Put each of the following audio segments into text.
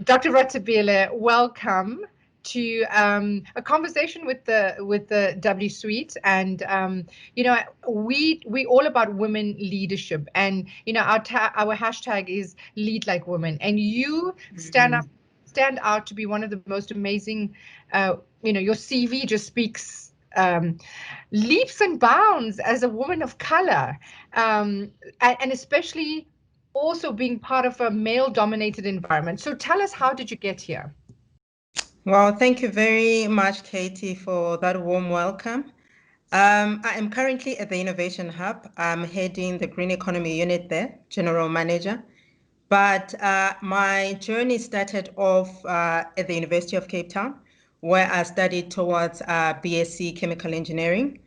Dr. Rethabile, welcome to a conversation with the W Suite, and we all about women leadership, and our hashtag is Lead Like Women, and you stand out to be one of the most amazing. Your CV just speaks leaps and bounds as a woman of color, and especially also being part of a male-dominated environment. So tell us, how did you get here? Well, thank you very much, Katie, for that warm welcome. I am currently at the Innovation Hub. I'm heading the Green Economy Unit there, General Manager. But my journey started off at the University of Cape Town, where I studied towards BSc Chemical Engineering.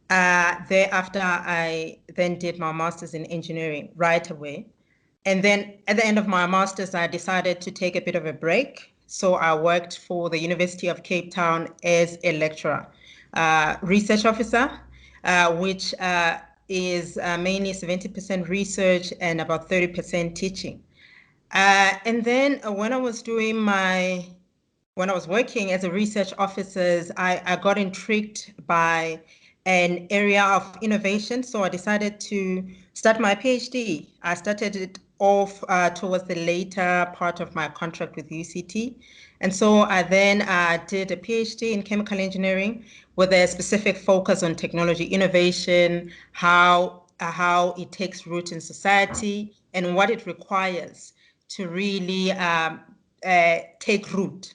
Thereafter, I then did my master's in engineering right away. And then at the end of my master's, I decided to take a bit of a break. So I worked for the University of Cape Town as a lecturer, research officer, which is mainly 70% research and about 30% teaching. And then when I was working as a research officer, I got intrigued by an area of innovation. So I decided to start my PhD. I started it off towards the later part of my contract with UCT. And so I then did a PhD in chemical engineering with a specific focus on technology innovation, how it takes root in society, and what it requires to really take root,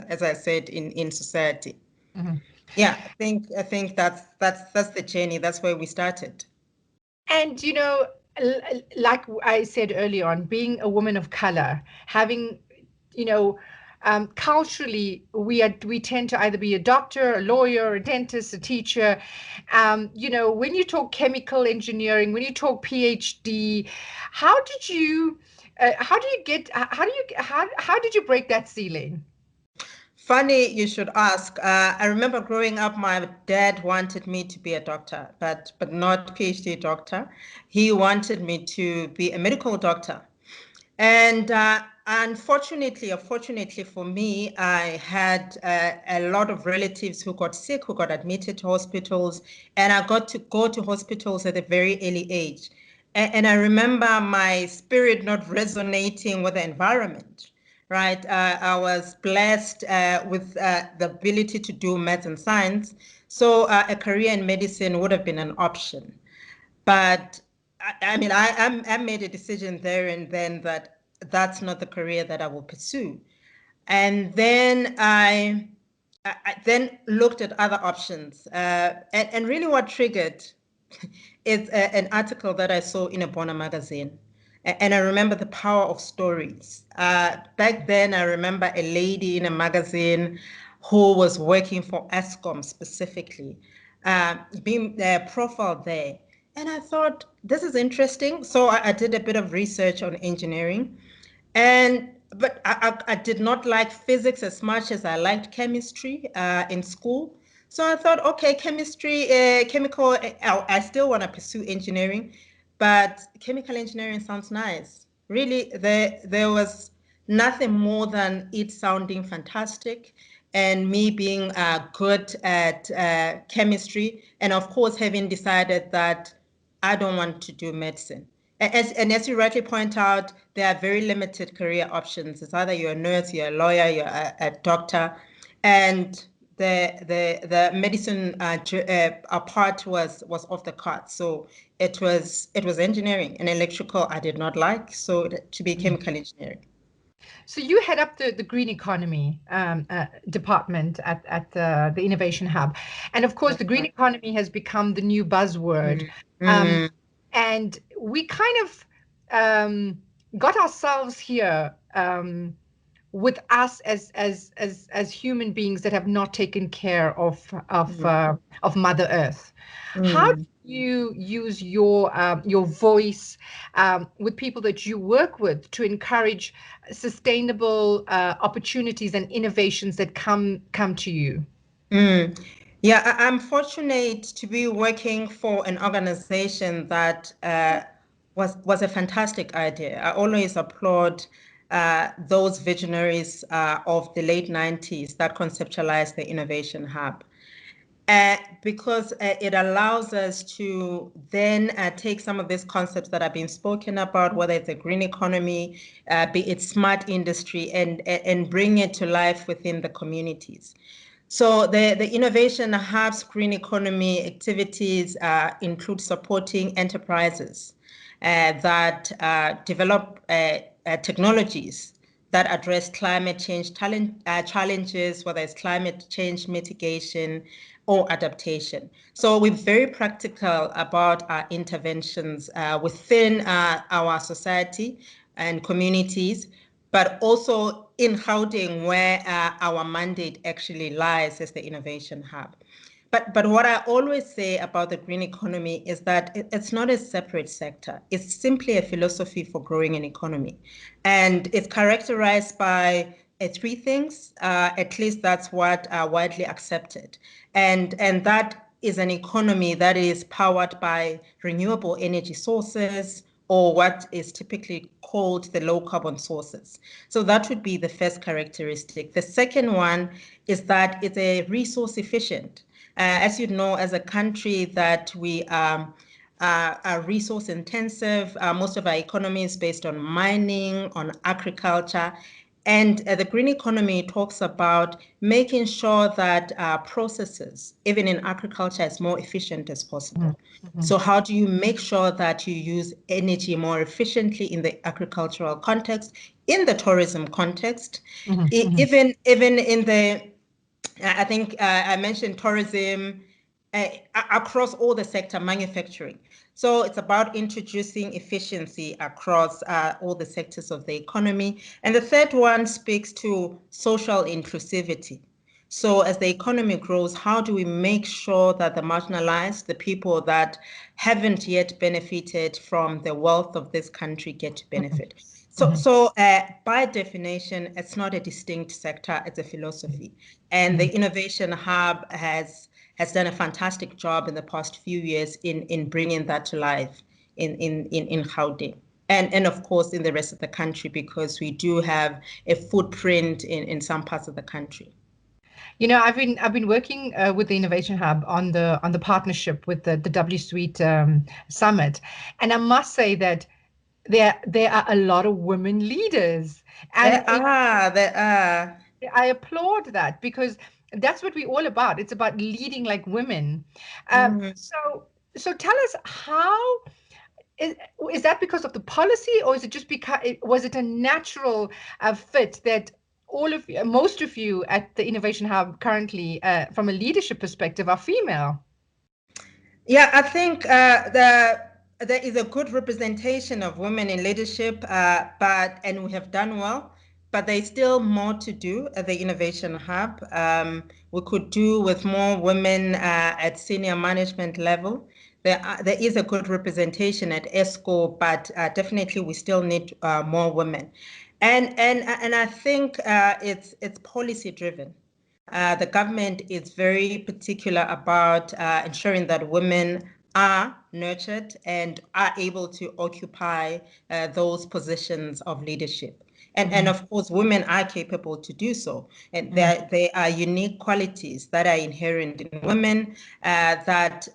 as I said, in society. Mm-hmm. Yeah, I think that's the journey. That's where we started. And like I said earlier on, being a woman of color, having culturally, we tend to either be a doctor, a lawyer, a dentist, a teacher. When you talk chemical engineering, when you talk PhD, how did you break that ceiling? Funny you should ask. I remember growing up, my dad wanted me to be a doctor, but not PhD doctor. He wanted me to be a medical doctor. And unfortunately, or fortunately for me, I had a lot of relatives who got sick, who got admitted to hospitals, and I got to go to hospitals at a very early age. And I remember my spirit not resonating with the environment, right? I was blessed with the ability to do maths and science, so a career in medicine would have been an option. But I mean, I made a decision there and then that that's not the career that I will pursue. And then I then looked at other options. And really what triggered is an article that I saw in a Bona magazine. And I remember the power of stories. Back then, I remember a lady in a magazine who was working for Eskom specifically, being profiled there. And I thought, this is interesting. So I did a bit of research on engineering. But I did not like physics as much as I liked chemistry in school. So I thought, okay, chemistry, chemical, I still want to pursue engineering, but chemical engineering sounds nice. Really, there was nothing more than it sounding fantastic and me being good at chemistry. And of course, having decided that I don't want to do medicine. As you rightly point out, there are very limited career options. It's either you're a nurse, you're a lawyer, you're a doctor, and the medicine part was off the cards. So it was engineering, and electrical I did not like, so to be chemical engineering. So you head up the green economy department at the Innovation Hub, and of course the green economy has become the new buzzword. And we kind of got ourselves here with us as human beings that have not taken care of Mother Earth. How do you use your voice with people that you work with to encourage sustainable opportunities and innovations that come to you? Yeah, I'm fortunate to be working for an organization that was a fantastic idea. I always applaud those visionaries of the late 90s that conceptualized the Innovation Hub. Because it allows us to then take some of these concepts that have been spoken about, whether it's a green economy, be it smart industry, and bring it to life within the communities. So the Innovation Hub's green economy activities include supporting enterprises that develop technologies that address climate change challenges, whether it's climate change mitigation or adaptation. So we're very practical about our interventions within our society and communities, but also in Gauteng, where our mandate actually lies as the Innovation Hub. But what I always say about the green economy is that it's not a separate sector. It's simply a philosophy for growing an economy. And it's characterized by three things, at least that's what are widely accepted. And that is an economy that is powered by renewable energy sources, or what is typically called the low carbon sources. So that would be the first characteristic. The second one is that it's a resource efficient. As you know, as a country that we are resource intensive, most of our economy is based on mining, on agriculture. And the green economy talks about making sure that processes, even in agriculture, is more efficient as possible. Mm-hmm. So how do you make sure that you use energy more efficiently in the agricultural context, in the tourism context, even in the, I think I mentioned tourism, across all the sector, manufacturing. So it's about introducing efficiency across all the sectors of the economy. And the third one speaks to social inclusivity. So as the economy grows, how do we make sure that the marginalized, the people that haven't yet benefited from the wealth of this country, get to benefit? So by definition, it's not a distinct sector, it's a philosophy. And the Innovation Hub has done a fantastic job in the past few years in bringing that to life in Gauteng. And of course, in the rest of the country, because we do have a footprint in some parts of the country. You know, I've been working with the Innovation Hub on the partnership with the W Suite Summit, and I must say that there are a lot of women leaders, and There are. I applaud that because that's what we're all about. It's about leading like women. Mm. So tell us how is, is that because of the policy, or is it just because was it a natural fit that all of you, most of you at the Innovation Hub currently, from a leadership perspective, are female? Yeah, I think there is a good representation of women in leadership, and we have done well, but there's still more to do at the Innovation Hub. We could do with more women at senior management level. There is a good representation at ESCO, but definitely we still need more women. And I think it's policy driven. The government is very particular about ensuring that women are nurtured and are able to occupy those positions of leadership. And of course, women are capable to do so. And there are unique qualities that are inherent in women that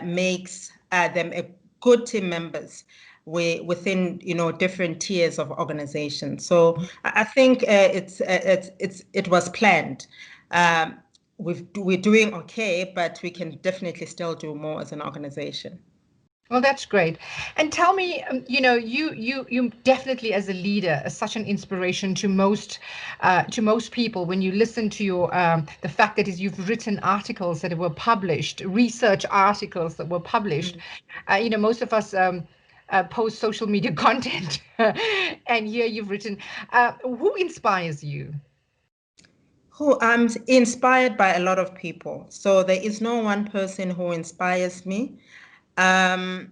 makes them a good team members within different tiers of organization. So I think it was planned. We're doing okay, but we can definitely still do more as an organization. Well, that's great. And tell me, you know, you definitely as a leader are such an inspiration to most people when you listen to your the fact that is you've written articles that were published, research articles that were published. You know, most of us post social media content, and here you've written. Who inspires you? Who I'm inspired by a lot of people. So there is no one person who inspires me. Um,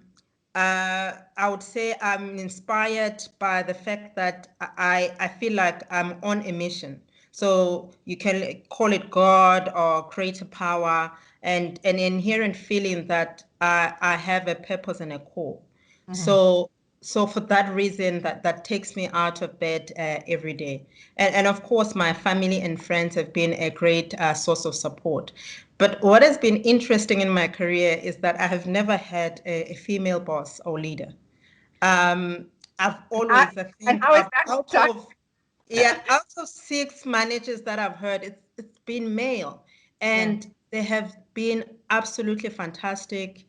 I would say I'm inspired by the fact that I feel like I'm on a mission. So you can call it God or creator power, and an inherent feeling that I have a purpose and a call. Mhm. So so for that reason, that takes me out of bed every day. And of course, my family and friends have been a great source of support. But what has been interesting in my career is that I have never had a female boss or leader. I've I, always, I and think, how is I've that? out Doc? of yeah, out of six managers that I've heard, it's been male, Yeah, and they have been absolutely fantastic.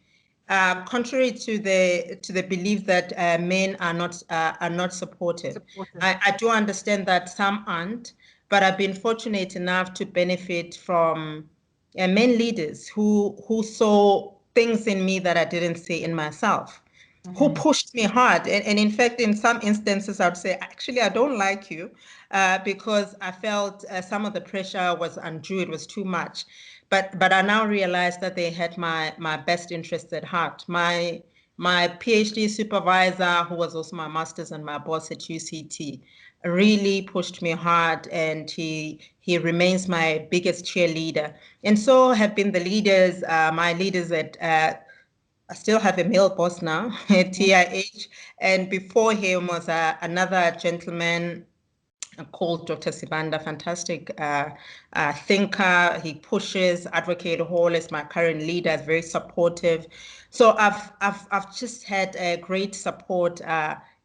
Contrary to the belief that men are not supportive, supportive. I do understand that some aren't, but I've been fortunate enough to benefit from men leaders who saw things in me that I didn't see in myself, who Mm-hmm. pushed me hard. And in fact, in some instances, I would say, actually, I don't like you because I felt some of the pressure was undue, it was too much. But I now realize that they had my best interests at heart. My PhD supervisor, who was also my master's and my boss at UCT, really pushed me hard, and he remains my biggest cheerleader. And so have been the leaders, my leaders at I still have a male boss now at TIH, and before him was another gentleman called Dr. Sibanda, fantastic thinker. He pushes. Advocate Hall is my current leader, is very supportive. So I've just had a great support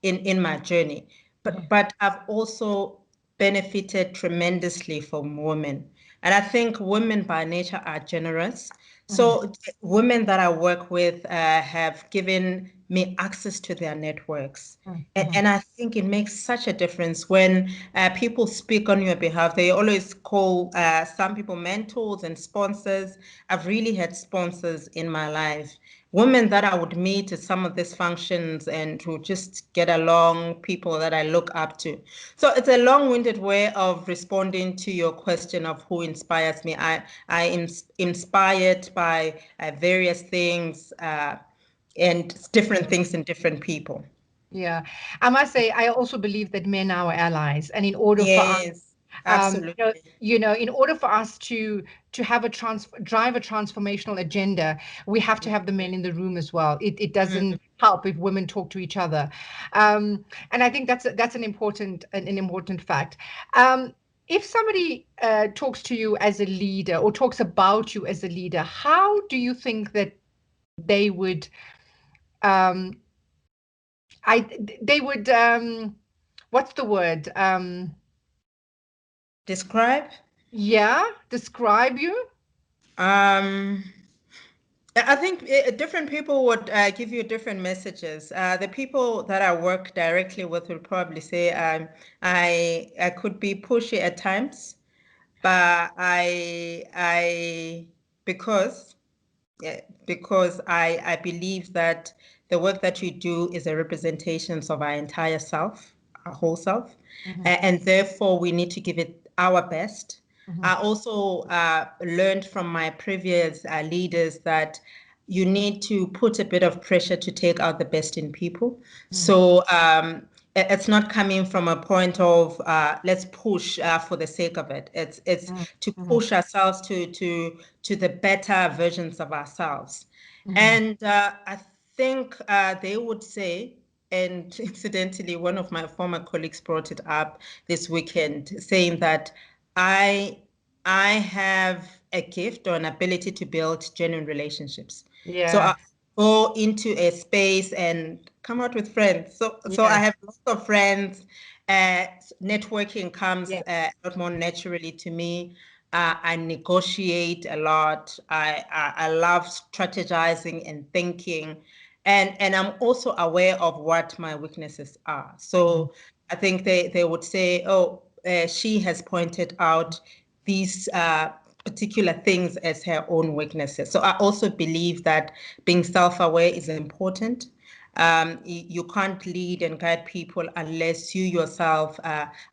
in my journey. Mm-hmm. But I've also benefited tremendously from women. And I think women by nature are generous. Mm-hmm. So women that I work with have given me access to their networks. Mm-hmm. And I think it makes such a difference when people speak on your behalf. They always call some people mentors and sponsors. I've really had sponsors in my life, women that I would meet at some of these functions and who just get along, people that I look up to. So it's a long-winded way of responding to your question of who inspires me. I am inspired by various things and different things in different people. Yeah, I must say, I also believe that men are our allies, and in order for us, Yes, absolutely. in order for us to have a drive a transformational agenda, we have to have the men in the room as well. It Mhm. doesn't help if women talk to each other, and I think that's an important fact. If somebody talks to you as a leader or talks about you as a leader, how do you think that they would um, they would what's the word? Describe? Yeah, describe you. Um, I think different people would give you different messages. The people that I work directly with will probably say I could be pushy at times, but I because yeah, because I believe that the work that we do is a representation of our entire self, our whole self, Hmm. and therefore we need to give it our best. Hmm. I also learned from my previous leaders that you need to put a bit of pressure to take out the best in people. So it's not coming from a point of let's push for the sake of it. It's to Hmm. push ourselves to the better versions of ourselves. Hmm. And I think they would say, and incidentally, one of my former colleagues brought it up this weekend, saying that I I have a gift or an ability to build genuine relationships. So Yeah, I go into a space and come out with friends. So I yeah, have lots of friends. Uh, Networking yeah. comes a lot more naturally to me. I negotiate a lot. I love strategizing and thinking, and I'm also aware of what my weaknesses are. Mhm. So I think they would say, oh, she has pointed out these particular things as her own weaknesses. So I also believe that being self-aware is important. You can't lead and guide people unless you yourself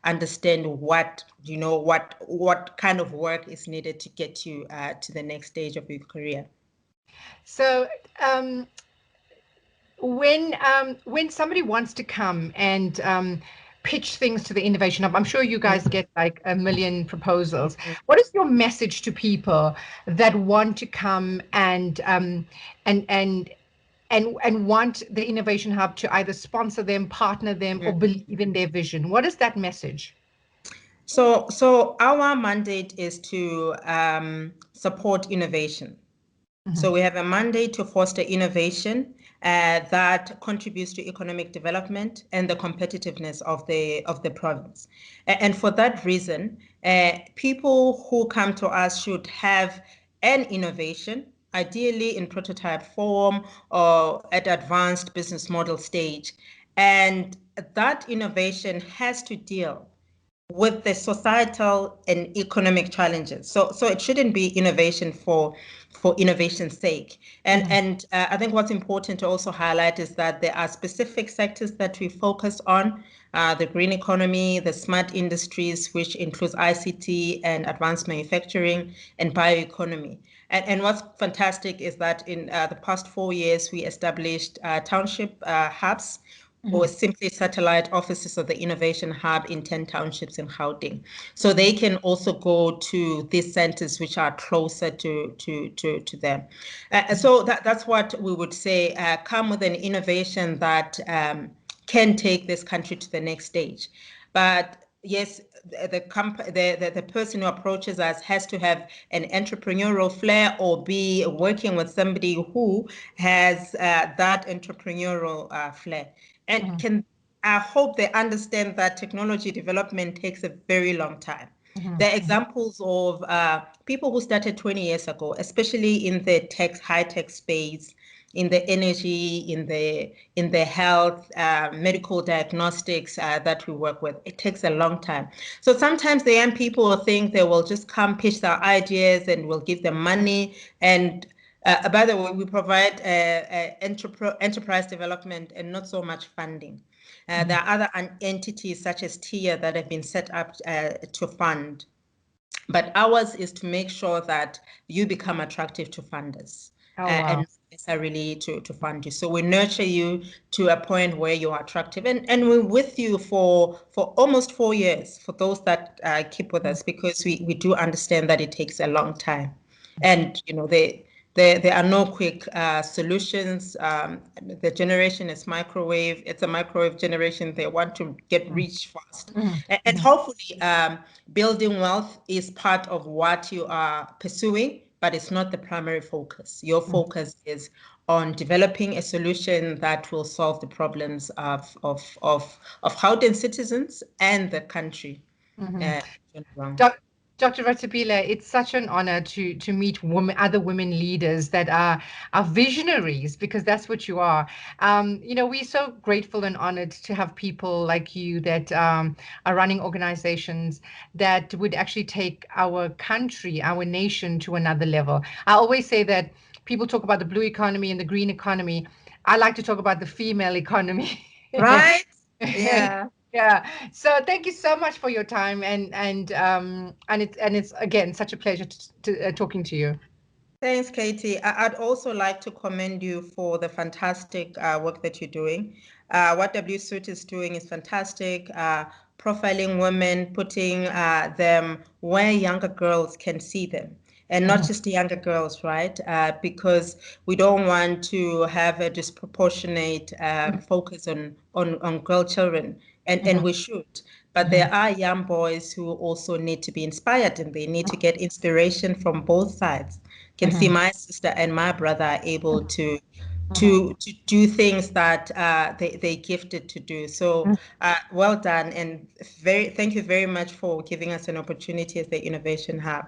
understand what kind of work is needed to get you to the next stage of your career. So, um, when somebody wants to come and pitch things to the Innovation Hub, I'm sure you guys get like a million proposals. What is your message to people that want to come and and want the Innovation Hub to either sponsor them, partner them, or believe in their vision? What is that message? So our mandate is to support innovation. So we have a mandate to foster innovation that contributes to economic development and the competitiveness of the province. And for that reason, people who come to us should have an innovation, ideally in prototype form or at advanced business model stage. And that innovation has to deal with the societal and economic challenges. So it shouldn't be innovation for innovation's sake. And I think what's important to also highlight is that there are specific sectors that we focus on, the green economy, the smart industries, which includes ICT and advanced manufacturing and bioeconomy. And what's fantastic is that in the past 4 years, we established township hubs, or simply satellite offices of the Innovation Hub in 10 townships in Gauteng. So they can also go to these centers which are closer to them. So that's what we would say, come with an innovation that can take this country to the next stage. But yes, the person who approaches us has to have an entrepreneurial flair or be working with somebody who has that entrepreneurial flair. And I hope they understand that technology development takes a very long time. There are examples of people who started 20 years ago, especially in the high tech space, in the energy, in the health, medical diagnostics that we work with. It takes a long time. So sometimes the young people think they will just come pitch their ideas and we'll give them money. And by the way, we provide enterprise development and not so much funding. There are other entities such as TIA that have been set up to fund. But ours is to make sure that you become attractive to funders. Oh, wow. And necessarily to fund you. So we nurture you to a point where you are attractive. And we're with you for almost 4 years, for those that keep with us, because we do understand that it takes a long time. And, you know, there are no quick solutions. The generation is microwave. It's a microwave generation. They want to get rich fast. And hopefully building wealth is part of what you are pursuing, but it's not the primary focus. Your focus is on developing a solution that will solve the problems of Gauteng citizens and the country. Dr. Rethabile, it's such an honor to meet other women leaders that are visionaries, because that's what you are. We're so grateful and honored to have people like you that are running organizations that would actually take our country, our nation to another level. I always say that people talk about the blue economy and the green economy. I like to talk about the female economy. Right? Yeah. Yeah. So thank you so much for your time, and it's again such a pleasure to talking to you. Thanks, Katie. I'd also like to commend you for the fantastic work that you're doing. What WSUIT is doing is fantastic. Profiling women, putting them where younger girls can see them. And not just the younger girls, right? Because we don't want to have a disproportionate focus on girl children, and we should. But there are young boys who also need to be inspired, and they need to get inspiration from both sides. Can see my sister and my brother are able to do things that they gifted to do. So well done, and thank you very much for giving us an opportunity as the Innovation Hub.